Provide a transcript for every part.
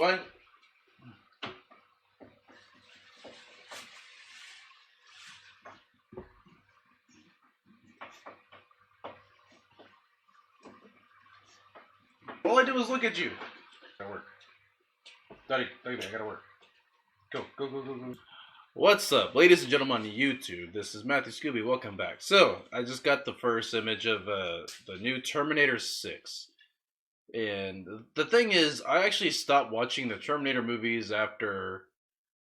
What? All I did was look at you. Gotta work. Daddy, I gotta work. Go. What's up, ladies and gentlemen on YouTube? This is Matthew Scooby. Welcome back. So, I just got the first image of the new Terminator 6. And the thing is, I actually stopped watching the Terminator movies after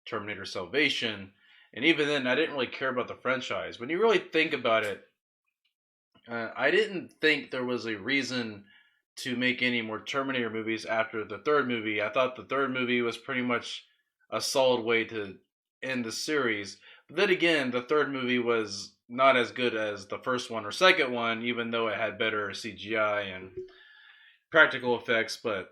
Terminator Salvation. And even then, I didn't really care about the franchise. When you really think about it, I didn't think there was a reason to make any more Terminator movies after the third movie. I thought the third movie was pretty much a solid way to end the series. But then again, the third movie was not as good as the first one or second one, even though it had better CGI and practical effects. But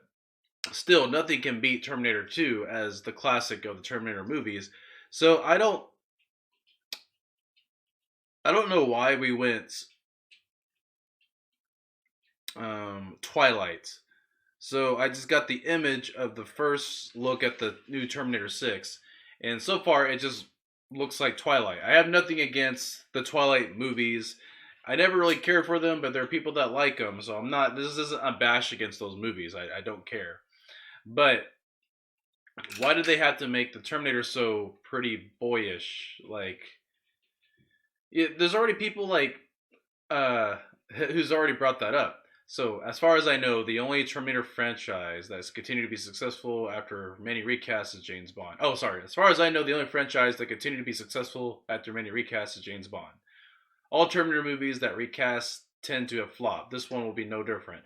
still, nothing can beat Terminator 2 as the classic of the Terminator movies. So I don't know why we went Twilight. So I just got the image of the first look at the new Terminator 6, and so far it just looks like Twilight. I have nothing against the Twilight movies. I never really cared for them, but there are people that like them, so I'm not. This isn't a bash against those movies. I don't care. But why did they have to make the Terminator so pretty boyish? Like, there's already people like who's already brought that up. So, as far as I know, the only Terminator franchise that's continued to be successful after many recasts is James Bond. Oh, sorry. As far as I know, the only franchise that continued to be successful after many recasts is James Bond. All Terminator movies that recast tend to have flopped. This one will be no different.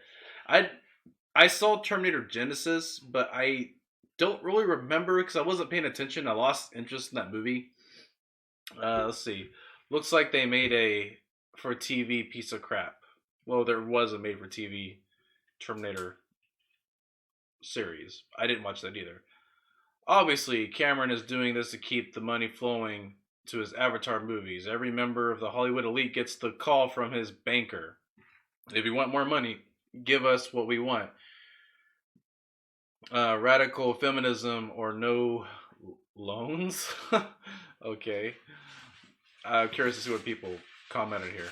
I saw Terminator Genesis, but I don't really remember because I wasn't paying attention. I lost interest in that movie. Let's see. Looks like they made a for TV piece of crap. Well, there was a made-for-TV Terminator series. I didn't watch that either. Obviously, Cameron is doing this to keep the money flowing to his Avatar movies. Every member of the Hollywood elite gets the call from his banker. If you want more money, give us what we want. Radical feminism or no loans? Okay. I'm curious to see what people commented here.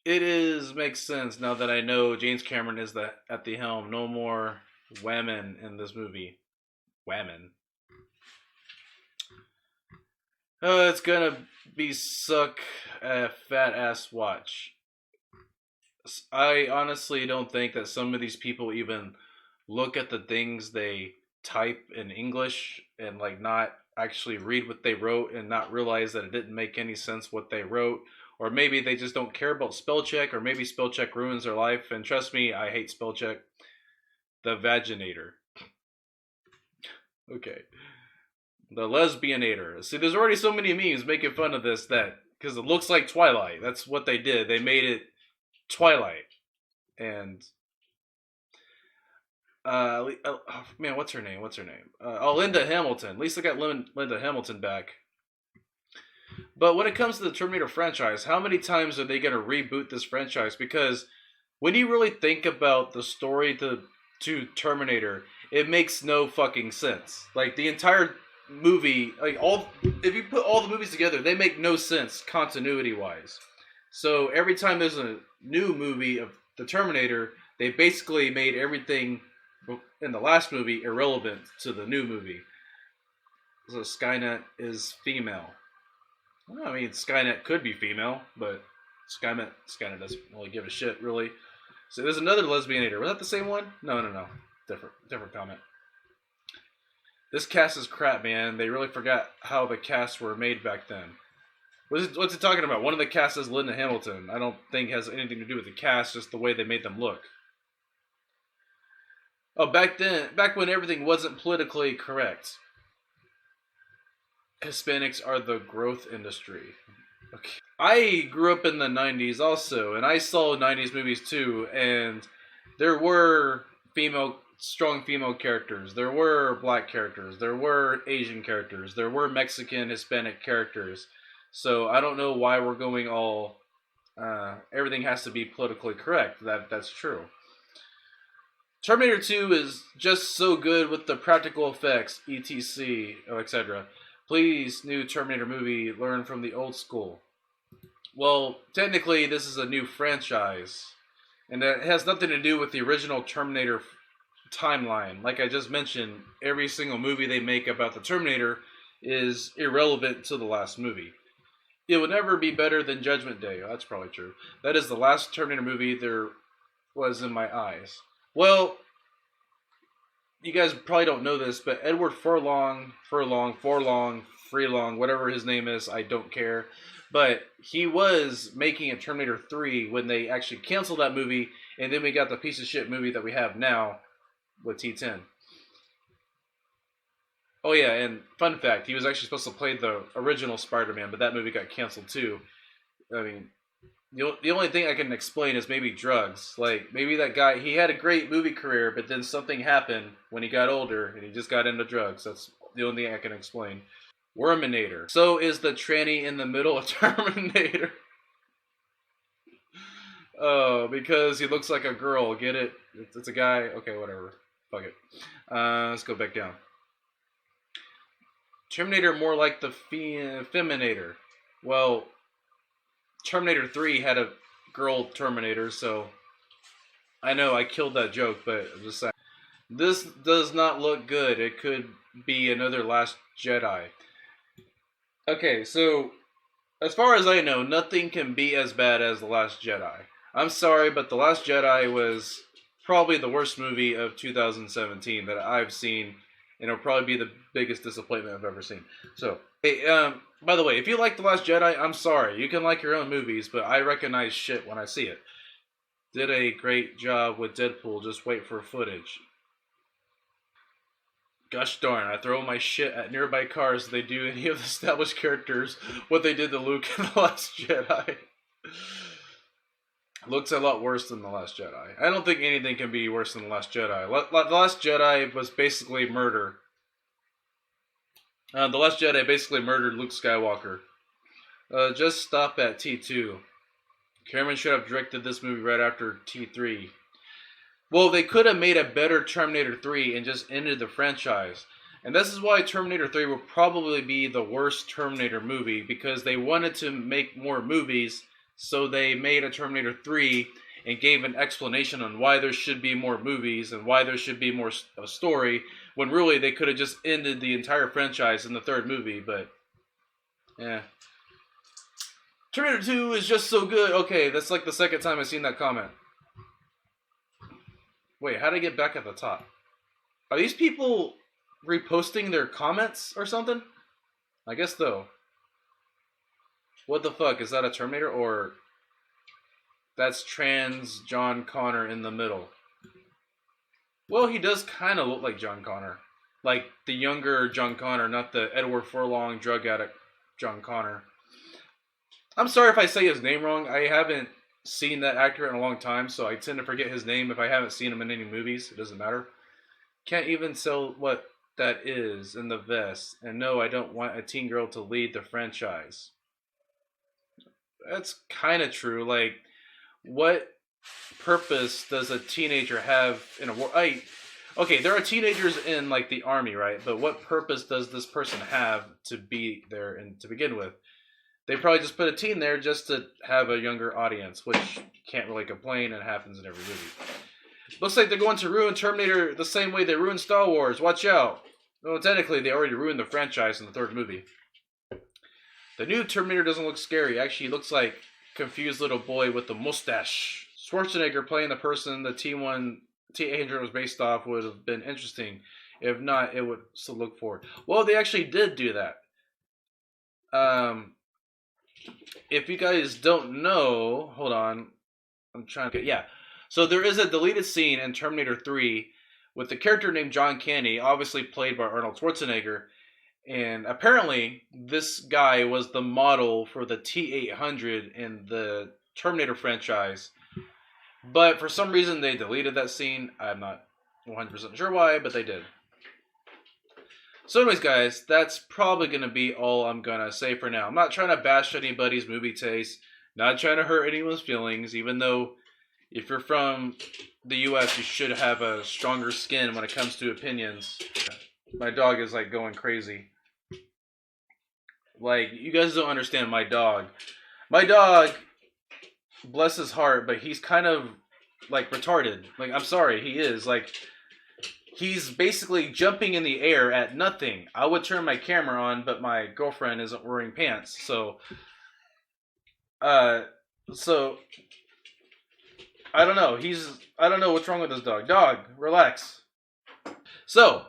It makes sense now that I know James Cameron is at the helm. No more women in this movie. Women. It's gonna be suck a fat ass watch. I honestly don't think that some of these people even look at the things they type in English and like not actually read what they wrote and not realize that it didn't make any sense what they wrote. Or maybe they just don't care about spell check, or maybe spell check ruins their life. And trust me, I hate spell check. The vaginator. Okay. The lesbianator. See, there's already so many memes making fun of this because it looks like Twilight. That's what they did. They made it Twilight. And man, what's her name? Linda Hamilton. At least I got Linda Hamilton back. But when it comes to the Terminator franchise, how many times are they going to reboot this franchise? Because when you really think about the story to Terminator, it makes no fucking sense. Like the entire movie, if you put all the movies together, they make no sense continuity wise. So every time there's a new movie of the Terminator, they basically made everything in the last movie irrelevant to the new movie. So Skynet is female. Well, I mean, Skynet could be female, but Skynet doesn't really give a shit, really. So there's another lesbianator. Was that the same one? No. Different comment. This cast is crap, man. They really forgot how the casts were made back then. What's it talking about? One of the casts is Linda Hamilton. I don't think it has anything to do with the cast, just the way they made them look. Oh, back when everything wasn't politically correct. Hispanics are the growth industry. Okay. I grew up in the 90s also, and I saw 90s movies too, and there were strong female characters, there were black characters, there were Asian characters, there were Mexican, Hispanic characters. So I don't know why we're going all, everything has to be politically correct. That's true. Terminator 2 is just so good with the practical effects, etc., etc. Please, new Terminator movie, learn from the old school. Well, technically, this is a new franchise, and it has nothing to do with the original Terminator timeline. Like I just mentioned, every single movie they make about the Terminator is irrelevant to the last movie. It will never be better than Judgment Day. Oh, that's probably true. That is the last Terminator movie there was in my eyes. Well, you guys probably don't know this, but Edward Furlong, whatever his name is, I don't care. But he was making a Terminator 3 when they actually canceled that movie, and then we got the piece of shit movie that we have now with T10. Oh yeah, and fun fact, he was actually supposed to play the original Spider-Man, but that movie got canceled too. I mean, the only thing I can explain is maybe drugs. Like, maybe that guy, he had a great movie career, but then something happened when he got older, and he just got into drugs. That's the only thing I can explain. Worminator. So is the tranny in the middle of Terminator. Oh, because he looks like a girl. Get it? It's a guy. Okay, whatever. Fuck it. Let's go back down. Terminator more like the Feminator. Well, Terminator 3 had a girl Terminator, so I know I killed that joke, but I'm just saying. This does not look good. It could be another Last Jedi. Okay, so as far as I know, nothing can be as bad as The Last Jedi. I'm sorry, but The Last Jedi was probably the worst movie of 2017 that I've seen, and it'll probably be the biggest disappointment I've ever seen. So, hey, by the way, if you like The Last Jedi, I'm sorry. You can like your own movies, but I recognize shit when I see it. Did a great job with Deadpool, just wait for footage. Gosh darn, I throw my shit at nearby cars if they do any of the established characters what they did to Luke in The Last Jedi. Looks a lot worse than The Last Jedi. I don't think anything can be worse than The Last Jedi. The Last Jedi was basically murder. The Last Jedi basically murdered Luke Skywalker. Just stop at T2. Cameron should have directed this movie right after T3. Well, they could have made a better Terminator 3 and just ended the franchise. And this is why Terminator 3 will probably be the worst Terminator movie, because they wanted to make more movies, so they made a Terminator 3 and gave an explanation on why there should be more movies and why there should be more a story, when really they could have just ended the entire franchise in the third movie, but yeah. Terminator 2 is just so good. Okay, that's like the second time I've seen that comment. Wait, how did I get back at the top? Are these people reposting their comments or something? I guess though. What the fuck? Is that a Terminator or... That's trans John Connor in the middle. Well, he does kind of look like John Connor. Like the younger John Connor, not the Edward Furlong drug addict John Connor. I'm sorry if I say his name wrong. I haven't seen that actor in a long time, so I tend to forget his name if I haven't seen him in any movies. It doesn't matter. Can't even tell what that is in the vest. And no, I don't want a teen girl to lead the franchise. That's kind of true. Like, what purpose does a teenager have in a war? Okay, there are teenagers in, like, the army, right? But what purpose does this person have to be there and to begin with? They probably just put a teen there just to have a younger audience, which can't really complain, and happens in every movie. Looks like they're going to ruin Terminator the same way they ruined Star Wars. Watch out. Well, technically, they already ruined the franchise in the third movie. The new Terminator doesn't look scary. Actually, he looks like a confused little boy with a mustache. Schwarzenegger playing the person the T800 was based off would have been interesting. If not, it would still look forward. Well, they actually did do that. If you guys don't know, hold on. I'm trying to get, yeah. So there is a deleted scene in Terminator 3 with the character named John Candy, obviously played by Arnold Schwarzenegger. And apparently, this guy was the model for the T800 in the Terminator franchise. But for some reason, they deleted that scene. I'm not 100% sure why, but they did. So anyways, guys, that's probably going to be all I'm going to say for now. I'm not trying to bash anybody's movie taste. Not trying to hurt anyone's feelings, even though if you're from the U.S., you should have a stronger skin when it comes to opinions. My dog is like going crazy. Like, you guys don't understand my dog. My dog, bless his heart, but he's kind of like retarded. Like, I'm sorry, he is. Like, he's basically jumping in the air at nothing. I would turn my camera on, but my girlfriend isn't wearing pants. So I don't know. I don't know what's wrong with this dog. Dog, relax. So,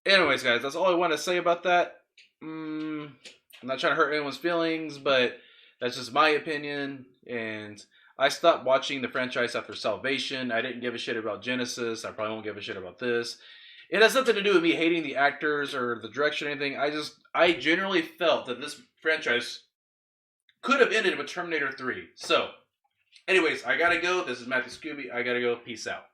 anyways, guys, that's all I want to say about that. I'm not trying to hurt anyone's feelings, but that's just my opinion. And I stopped watching the franchise after Salvation. I didn't give a shit about Genesis. I probably won't give a shit about this. It has nothing to do with me hating the actors or the direction or anything. I generally felt that this franchise could have ended with Terminator 3. So, anyways, I gotta go. This is Matthew Scooby. I gotta go. Peace out.